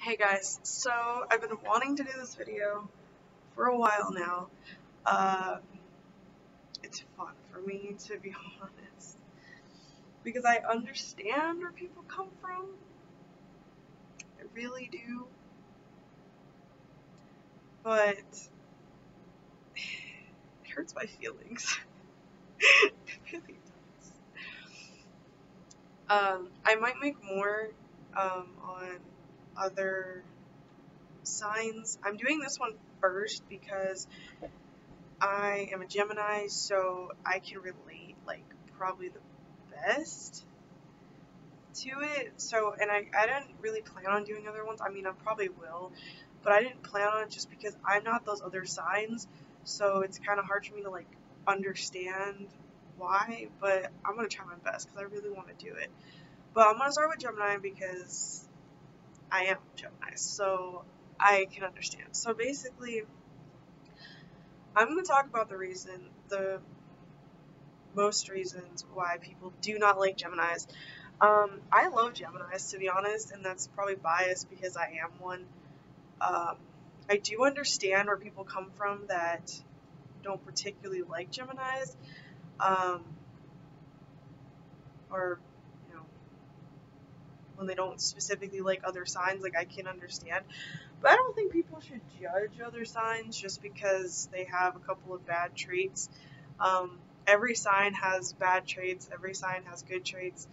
Hey guys, so I've been wanting to do this video for a while now. Uh, it's fun for me, to be honest, because I understand where people come from. I really do, but it hurts my feelings. It really does. I might make more on other signs. I'm doing this one first because I am a Gemini, so I can relate like probably the best to it. So, and I didn't really plan on doing other ones. I mean, I probably will, but I didn't plan on it just because I'm not those other signs. So it's kind of hard for me to like understand why, but I'm gonna try my best because I really want to do it. But I'm gonna start with Gemini because I am Gemini, so I can understand. So basically, I'm gonna talk about the most reasons why people do not like Geminis. I love Geminis, to be honest, and that's probably biased because I am one. Um, I do understand where people come from that don't particularly like Geminis, um, or, you know, when they don't specifically like other signs, like I can understand. But I don't think people should judge other signs just because they have a couple of bad traits. Every sign has bad traits, every sign has good traits.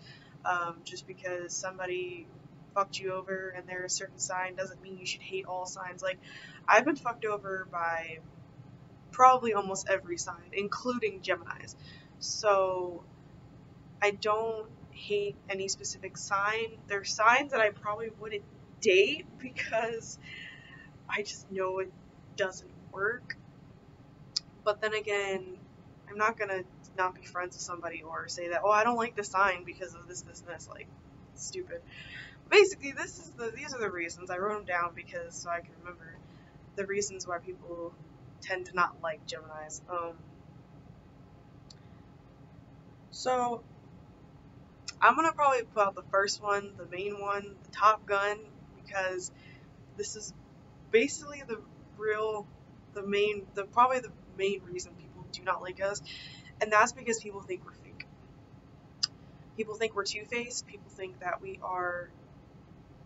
Just because somebody fucked you over and they're a certain sign doesn't mean you should hate all signs. Like, I've been fucked over by probably almost every sign, including Geminis. So, I don't hate any specific sign. There's signs that I probably wouldn't date because I just know it doesn't work. But then again, I'm not gonna not be friends with somebody or say that, oh, I don't like the sign because of this, and this. Like, it's stupid. Basically, these are the reasons. I wrote them down because so I can remember the reasons why people tend to not like Geminis. So I'm gonna probably put out the first one, the main one, the Top Gun, because this is basically probably the main reason people do not like us, and that's because people think we're fake. People think we're two-faced. People think that we are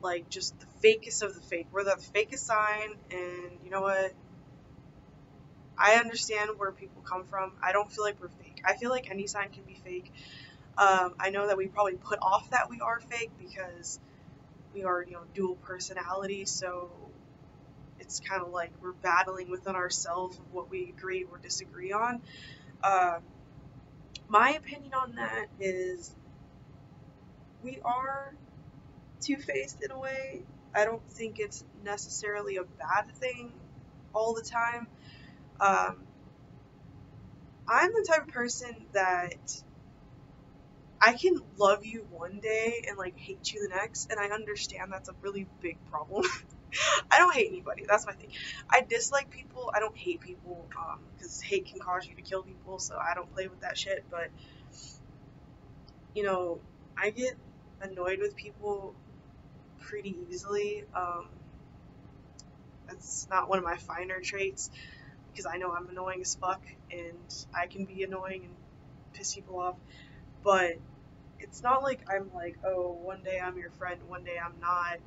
like just the fakest of the fake. We're the fakest sign, and you know what? I understand where people come from. I don't feel like we're fake. I feel like any sign can be fake. I know that we probably put off that we are fake because we are, dual personality. So it's kind of like we're battling within ourselves of what we agree or disagree on. Uh, my opinion on that is we are two-faced in a way. I don't think it's necessarily a bad thing all the time. Um, I'm the type of person that I can love you one day and like hate you the next, and I understand that's a really big problem. I don't hate anybody. That's my thing. I dislike people. I don't hate people because hate can cause you to kill people, so I don't play with that shit. But you know, I get annoyed with people pretty easily. That's not one of my finer traits because I know I'm annoying as fuck and I can be annoying and piss people off. But it's not like I'm like, oh, one day I'm your friend, one day I'm not.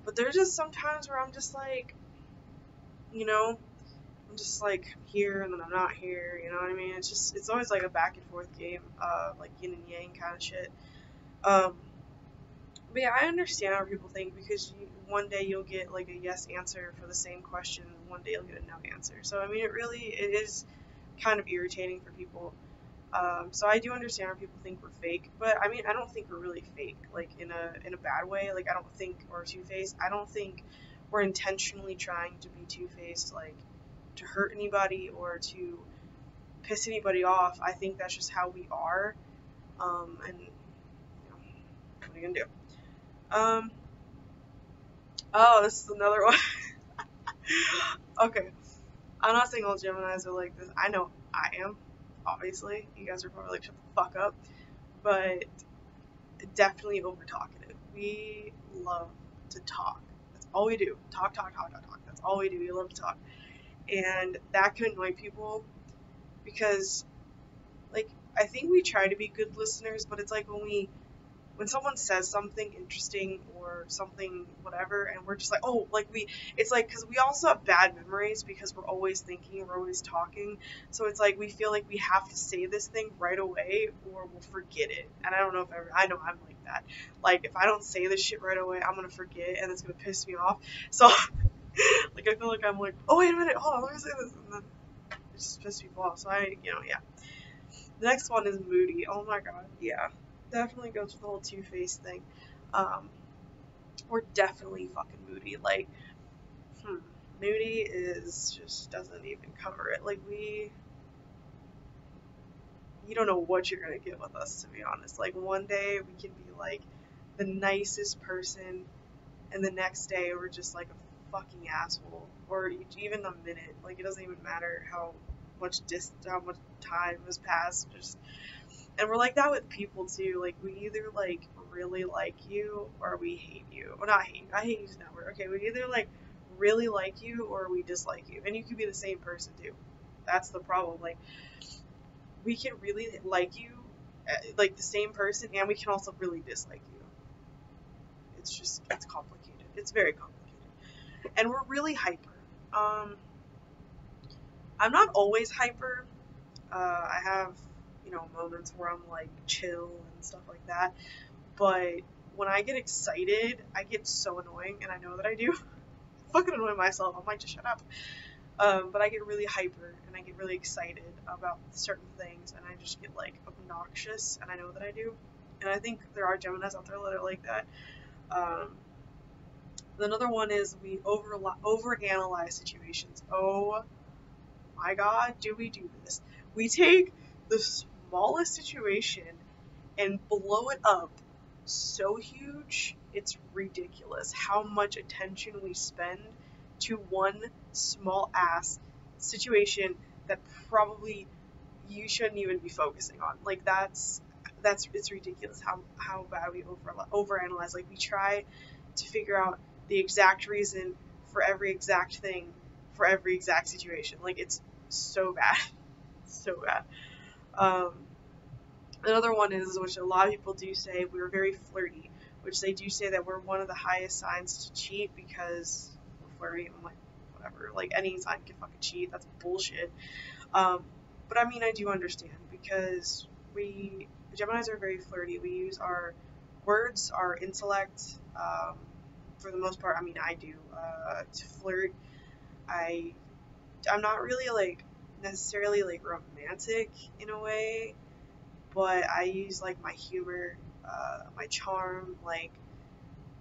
But there's just sometimes where I'm just like, you know, I'm just like here and then I'm not here, you know what I mean? It's always like a back and forth game, like yin and yang kind of shit. Um, but yeah, I understand how people think because one day you'll get like a yes answer for the same question, and one day you'll get a no answer. So I mean, it is kind of irritating for people. So I do understand how people think we're fake, but I mean, I don't think we're really fake, like in a bad way. Like I don't think we're two-faced. I don't think we're intentionally trying to be two-faced, like to hurt anybody or to piss anybody off. I think that's just how we are. And what are you gonna do? Um, oh, this is another one. Okay, I'm not saying all Geminis are like this. I know I am. Obviously, you guys are probably like shut the fuck up, but definitely over talkative. We love to talk. All we do. Talk, talk, talk, talk, talk. That's all we do. We love to talk. And that can annoy people because, like, I think we try to be good listeners, but it's like when someone says something interesting or something whatever, and we're just like, oh, like it's like, because we also have bad memories because we're always thinking, we're always talking, so it's like we feel like we have to say this thing right away or we'll forget it. And I don't know if ever, I know I'm like that. Like, if I don't say this shit right away, I'm gonna forget and it's gonna piss me off. So like, I feel like I'm like, oh, wait a minute, hold on, let me say this, and then it just pisses people off. So yeah. The next one is moody. Oh my god, yeah. Definitely goes with the whole two-faced thing. Um, we're definitely fucking moody. Like, moody is just doesn't even cover it. Like, you don't know what you're gonna get with us, to be honest. Like, one day we can be like the nicest person, and the next day we're just like a fucking asshole. Or even a minute. Like, it doesn't even matter how much time has passed. And we're like that with people too. Like, we either like really like you or we hate you. Well, not hate. I hate using that word. Okay, we either like really like you or we dislike you. And you could be the same person too. That's the problem. Like, we can really like you, like the same person, and we can also really dislike you. It's complicated. It's very complicated. And we're really hyper. I'm not always hyper. I have, moments where I'm like chill and stuff like that. But when I get excited, I get so annoying, and I know that I do. Fucking annoy myself. I'm like, just shut up. But I get really hyper, and I get really excited about certain things, and I just get like obnoxious, and I know that I do. And I think there are Geminis out there that are like that. Another one is we overanalyze situations. Oh my god, do we do this? We take the smallest situation and blow it up so huge, it's ridiculous how much attention we spend to one small ass situation that probably you shouldn't even be focusing on. Like, it's ridiculous how bad we overanalyze. Like, we try to figure out the exact reason for every exact thing for every exact situation. Like, it's so bad. So bad. Another one is, which a lot of people do say, we're very flirty, which they do say that we're one of the highest signs to cheat because we're flirty. I'm like, whatever. Like, any sign can fucking cheat. That's bullshit. But I mean, I do understand because Geminis are very flirty. We use our words, our intellect, for the most part. I mean, I do, to flirt. I'm not really like necessarily like romantic in a way, but I use like my humor, my charm, like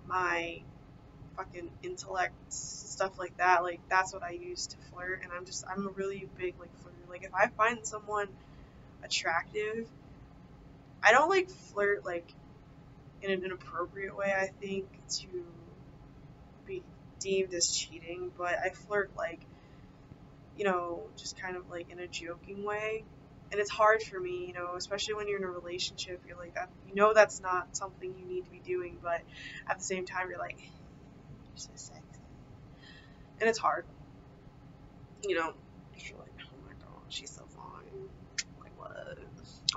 my fucking intellect, stuff like that. Like, that's what I use to flirt, and I'm a really big like flirter. Like, if I find someone attractive, I don't like flirt like in an inappropriate way, I think, to be deemed as cheating, but I flirt like, just kind of like in a joking way. And it's hard for me, especially when you're in a relationship, you're like that, that's not something you need to be doing, but at the same time, you're like, you're so sexy. And it's hard, because you're like, oh my god, she's so fine. Like, what?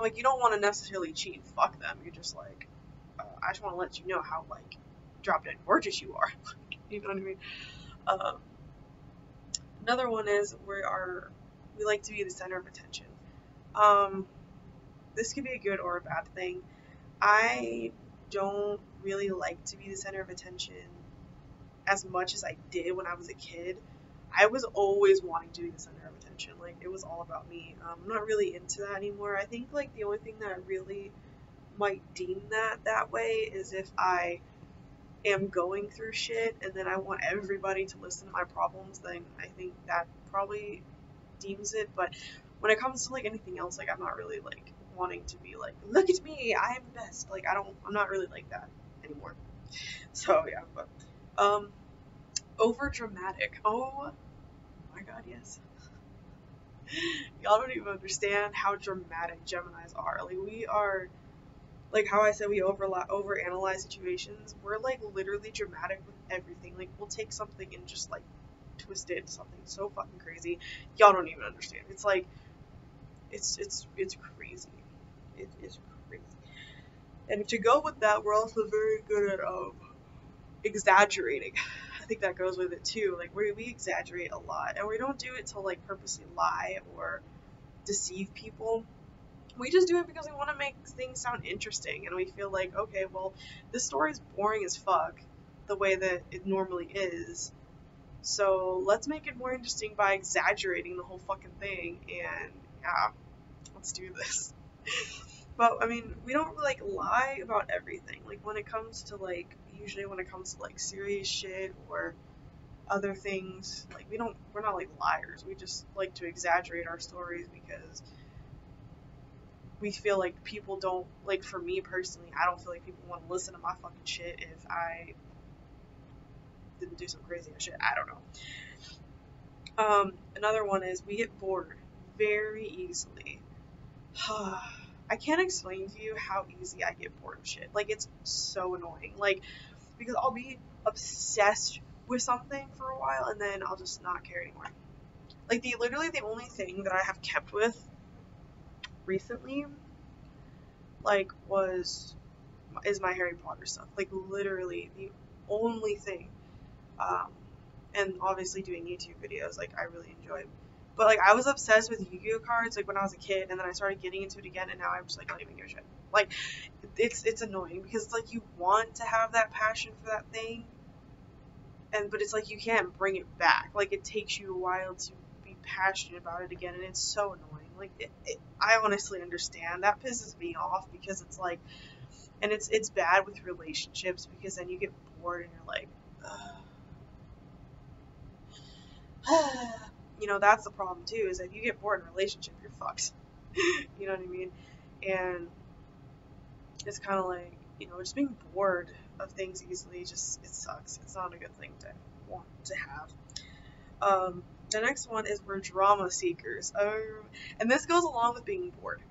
Like, you don't want to necessarily cheat, fuck them. You're just like, I just want to let you know how, like, drop dead gorgeous you are. You know what I mean? Another one is we like to be the center of attention. This could be a good or a bad thing. I don't really like to be the center of attention as much as I did when I was a kid. I was always wanting to be the center of attention. Like, it was all about me. I'm not really into that anymore. I think, like, the only thing that I really might deem that way is if I am going through shit and then I want everybody to listen to my problems, then I think that probably deems it. But when it comes to like anything else, like, I'm not really like wanting to be like, look at me, I am the best. Like, I'm not really like that anymore. So yeah, but over dramatic. Oh my god, yes. Y'all don't even understand how dramatic Geminis are. Like, we are Like how I said we overanalyze situations, we're like literally dramatic with everything. Like we'll take something and just like twist it into something so fucking crazy. Y'all don't even understand. It's like it's crazy. It is crazy. And to go with that, we're also very good at exaggerating. I think that goes with it too. Like we exaggerate a lot, and we don't do it to like purposely lie or deceive people. We just do it because we want to make things sound interesting, and we feel like, okay, well, this story's boring as fuck, the way that it normally is. So let's make it more interesting by exaggerating the whole fucking thing, and yeah, let's do this. But I mean, we don't like lie about everything. Like when it comes to like, usually when it comes to like serious shit or other things, like we're not like liars. We just like to exaggerate our stories because we feel like people don't, like for me personally, I don't feel like people want to listen to my fucking shit if I didn't do some crazy ass shit. I don't know. Another one is we get bored very easily. I can't explain to you how easy I get bored of shit. Like it's so annoying. Like because I'll be obsessed with something for a while and then I'll just not care anymore. Like literally the only thing that I have kept with recently, like is my Harry Potter stuff. Like literally the only thing. Um, and obviously doing YouTube videos, like I really enjoy. But like I was obsessed with Yu-Gi-Oh cards like when I was a kid, and then I started getting into it again, and now I'm just like not even give a shit. Like it's annoying because it's like you want to have that passion for that thing, but it's like you can't bring it back. Like it takes you a while to be passionate about it again, and it's so annoying. Like I honestly understand that pisses me off because it's like, and it's bad with relationships because then you get bored and you're like, you know, that's the problem too, is if you get bored in a relationship, you're fucked. You know what I mean? And it's kind of like, you know, just being bored of things easily, just, it sucks. It's not a good thing to want to have. The next one is we're drama seekers. And this goes along with being bored.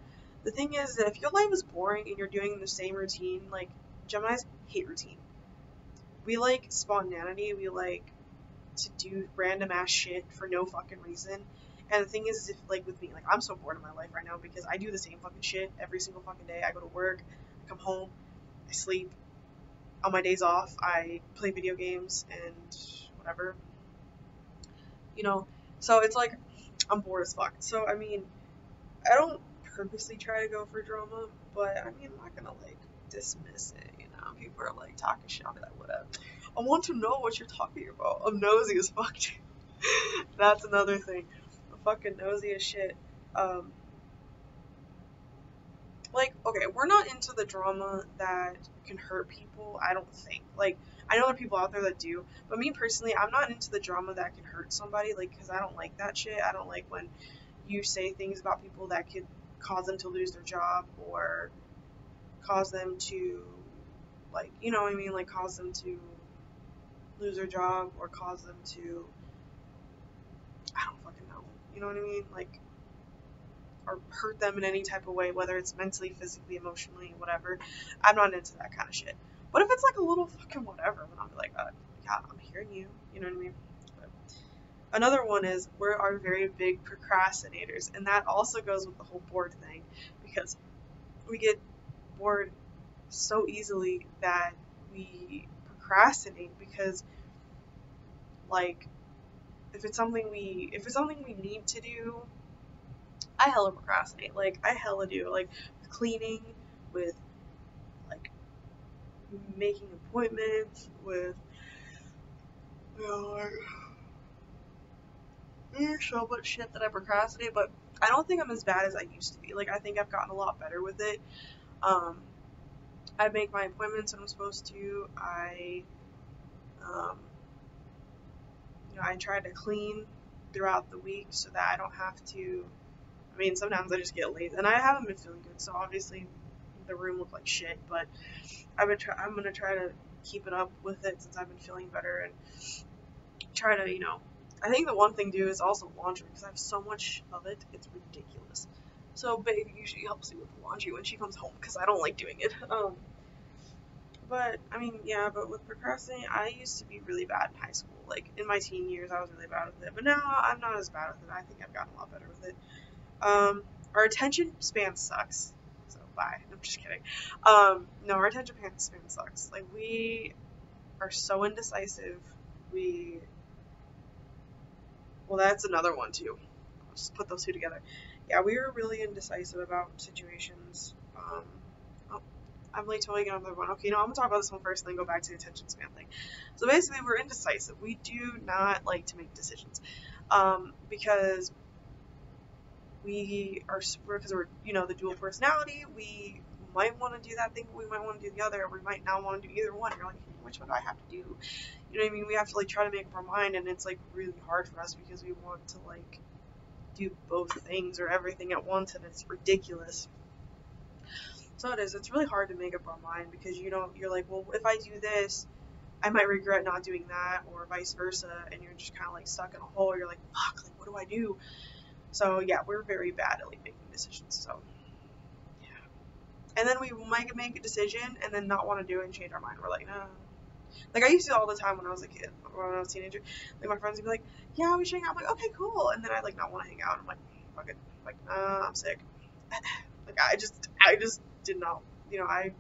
The thing is that if your life is boring and you're doing the same routine, like Geminis hate routine. We like spontaneity. We like to do random ass shit for no fucking reason. And the thing is, if like with me, like I'm so bored of my life right now because I do the same fucking shit every single fucking day. I go to work, I come home, I sleep. On my days off, I play video games and whatever. You know, so it's like I'm bored as fuck. So I mean, I don't purposely try to go for drama, but I mean, I'm not gonna like dismiss it. You know, people are like talking shit. I'll be like, whatever. I want to know what you're talking about. I'm nosy as fuck. That's another thing. I'm fucking nosy as shit. Um, like, okay, we're not into the drama that can hurt people, I don't think. Like, I know there are people out there that do, but me personally, I'm not into the drama that can hurt somebody, like, because I don't like that shit. I don't like when you say things about people that could cause them to lose their job or cause them to, like, you know what I mean? Like, cause them to lose their job or cause them to, I don't fucking know. You know what I mean? Like, or hurt them in any type of way, whether it's mentally, physically, emotionally, whatever. I'm not into that kind of shit. But if it's like a little fucking whatever, then I'll be like, yeah, I'm hearing you. You know what I mean? But another one is we are very big procrastinators, and that also goes with the whole bored thing because we get bored so easily that we procrastinate because like if it's something we need to do, I hella procrastinate. Like I hella do. Like with cleaning, with like making appointments, with you know, like, there's so much shit that I procrastinate. But I don't think I'm as bad as I used to be. Like I think I've gotten a lot better with it. Um, I make my appointments when I'm supposed to. Um, I try to clean throughout the week so that I don't have to. I mean, sometimes I just get lazy, and I haven't been feeling good, so obviously the room looked like shit. But I'm gonna try to keep it up with it since I've been feeling better and try to. I think the one thing to do is also laundry because I have so much of it. It's ridiculous. So Babe usually helps me with the laundry when she comes home because I don't like doing it. But I mean, yeah, but with procrastinating, I used to be really bad in high school. Like in my teen years, I was really bad with it. But now I'm not as bad with it. I think I've gotten a lot better with it. Our attention span sucks. So bye. I'm just kidding. No, our attention span sucks. Like we are so indecisive. We, well, that's another one too. I'll just put those two together. Yeah, we were really indecisive about situations. Oh, I'm like totally another one. Okay, no, I'm gonna talk about this one first, and then go back to the attention span thing. So basically, we're indecisive. We do not like to make decisions, because because we're the dual personality. We might want to do that thing, but we might want to do the other. Or we might not want to do either one. You're like, which one do I have to do? You know what I mean? We have to like try to make up our mind, and it's like really hard for us because we want to like do both things or everything at once, and it's ridiculous. So it is. It's really hard to make up our mind because you're like, well, if I do this, I might regret not doing that, or vice versa, and you're just kind of like stuck in a hole. You're like, fuck, like what do I do? So yeah, we're very bad at like making decisions. So yeah, and then we might make a decision and then not want to do it and change our mind. We're like, no. Like I used to all the time when I was a kid, when I was a teenager. Like my friends would be like, yeah, we should hang out. I'm like, okay, cool. And then I like not want to hang out. I'm like, fuck it. Like, I'm sick. Like I just did not. I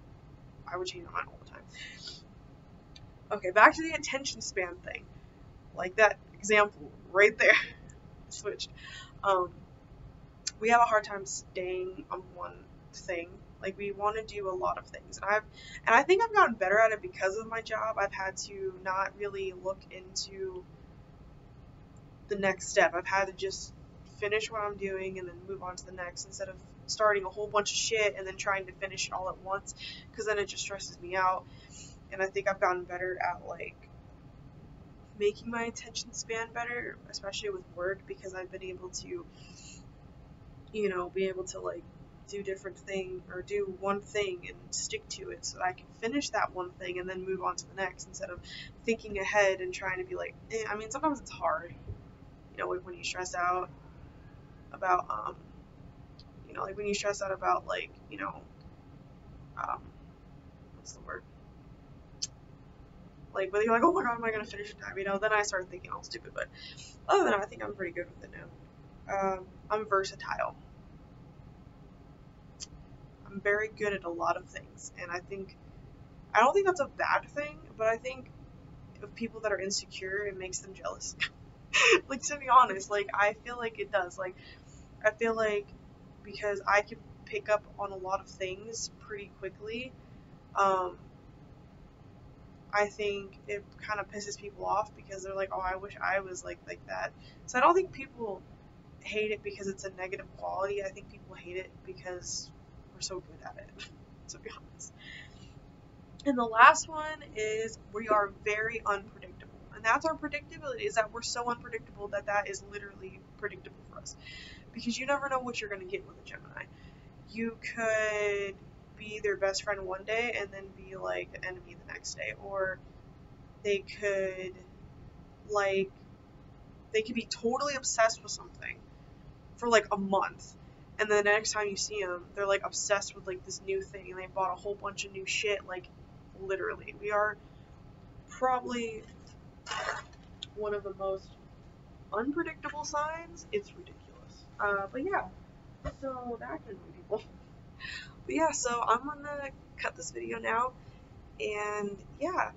would change my mind all the time. Okay, back to the attention span thing. Like that example right there. Switched. We have a hard time staying on one thing. Like we want to do a lot of things, and I think I've gotten better at it because of my job. I've had to not really look into the next step. I've had to just finish what I'm doing and then move on to the next instead of starting a whole bunch of shit and then trying to finish it all at once, because then it just stresses me out. And I think I've gotten better at like making my attention span better, especially with work, because I've been able to be able to like do different thing or do one thing and stick to it so that I can finish that one thing and then move on to the next instead of thinking ahead and trying to be like, I mean, sometimes it's hard, like when you stress out about, like when you stress out about like, what's the word? Like whether you're like, oh my god, am I gonna finish in time? Then I start thinking all stupid. But other than that, I think I'm pretty good with it now. I'm versatile. I'm very good at a lot of things, and I don't think that's a bad thing, but I think of people that are insecure, it makes them jealous. Like, to be honest, like, I feel like it does. Like, I feel like because I can pick up on a lot of things pretty quickly, I think it kind of pisses people off because they're like, oh, I wish I was like that. So I don't think people hate it because it's a negative quality. I think people hate it because we're so good at it, to be honest. And the last one is we are very unpredictable. And that's our predictability, is that we're so unpredictable that is literally predictable for us. Because you never know what you're going to get with a Gemini. You could be their best friend one day and then be like the enemy the next day. Or they could be totally obsessed with something for like a month. And then the next time you see them, they're like obsessed with like this new thing and they bought a whole bunch of new shit. Like literally, we are probably one of the most unpredictable signs. It's ridiculous. But yeah, so that can be people. But yeah, so I'm gonna cut this video now, and yeah,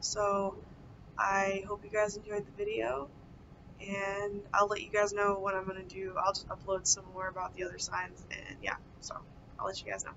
so I hope you guys enjoyed the video, and I'll let you guys know what I'm gonna do. I'll just upload some more about the other signs, and yeah, so I'll let you guys know.